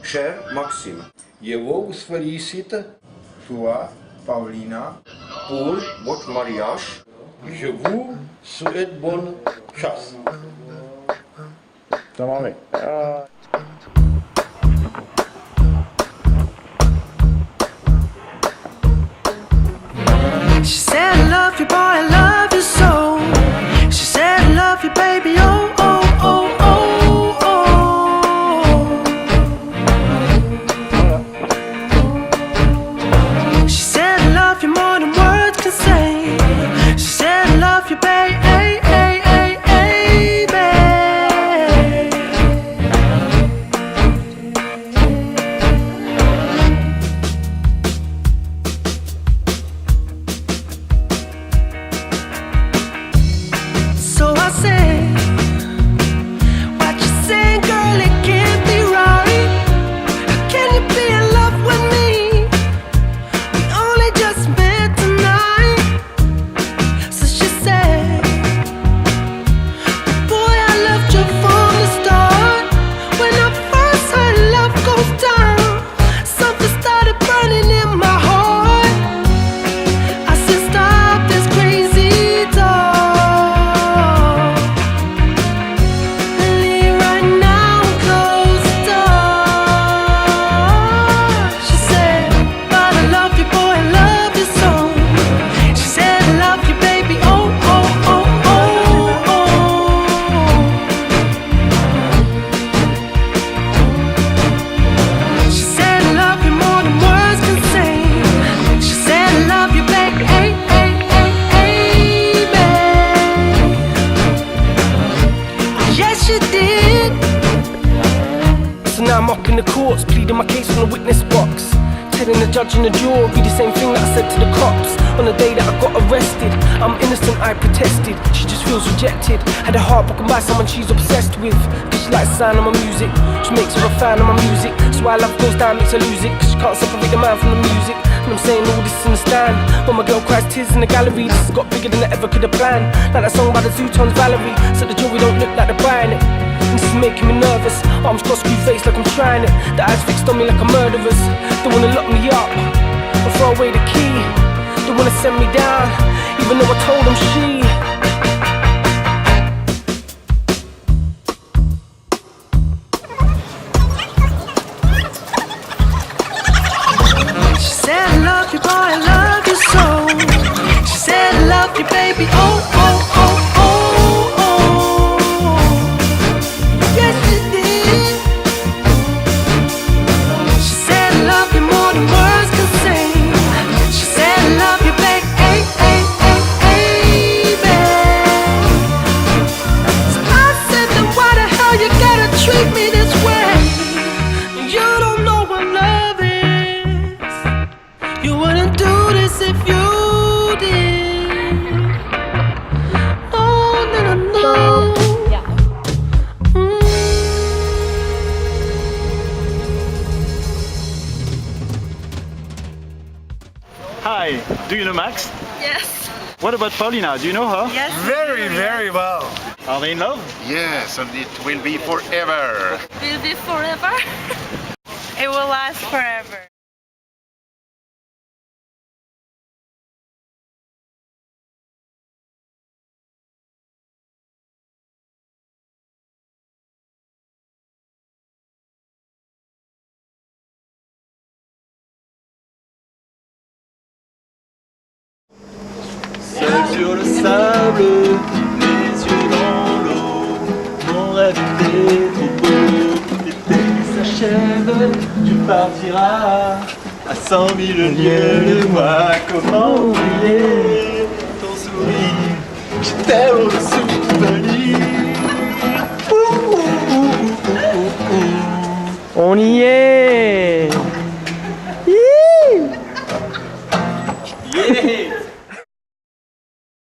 cher Maxime, je vous félicite toi, Paulina, pour votre mariage. je vous souhaite bonne chance. ta mamma. She said I love you boy, I love you so. She said I love you baby, oh, oh, oh, oh, oh. She said I love you more than words can say. She said I love you baby, ay, ay, ay, ay, babe. So I said, what you saying, girl, it can't be right. How can you be in love with me? We only just met tonight. So she said, boy, I loved you from the start. When I first heard love goes down, something started burning in my heart. I said, stop this crazy talk. Leave right now and close the door. She said, but I love you, boy, I love you so. She said, I love you, baby, oh, oh, oh, oh, oh. She said, I love you more than words can say. She said, I love you, baby, ay, ay, ay, ay, babe. Yes, she did. So now I'm up in the courts, pleading my case from the witness box. Telling the judge and the jury the same thing that I said to the cops on the day that I got arrested. I'm innocent, I protested. She just feels rejected. Had a heart broken by someone she's obsessed with. Cause she likes the sound of my music. She makes her a fan of my music. So why love goes down makes her lose it. Cause she can't separate the man from the music. And I'm saying all this in the stand. When my girl cries tears in the gallery, this has got bigger than I ever could have planned. Like that song by the Zootons, Valerie. So the jury don't look like they're buying it. And this is making me nervous. Arms crossed, screw face like I'm trying it. The eyes fixed on me like a murderer's. They wanna lock me up or throw away the key. They wanna send me down, even though I told them she. She said, I love you, boy, I love you so. She said, I love you, baby, oh, oh, oh, oh, oh. Yes, she did. She said, I love you more than words can say. She said, I love you, baby, ay, ay, ay, ay, babe. So I said, then why the hell you gotta treat me this way? You don't know what love is. You wouldn't do this if you did. Oh, no, no, no. Hi, do you know Max? Yes. What about Paulina? Do you know her? Yes. Very, very well. Are they in love? Yes, and it will be forever. Will be forever. It will last forever. Seul sur le sable, les yeux dans l'eau, mon rêve était trop beau. L'été qui s'achève, tu partiras à 100 000 lieues de moi. Comment oublier ton sourire? J'étais au-dessous de lui. On y est.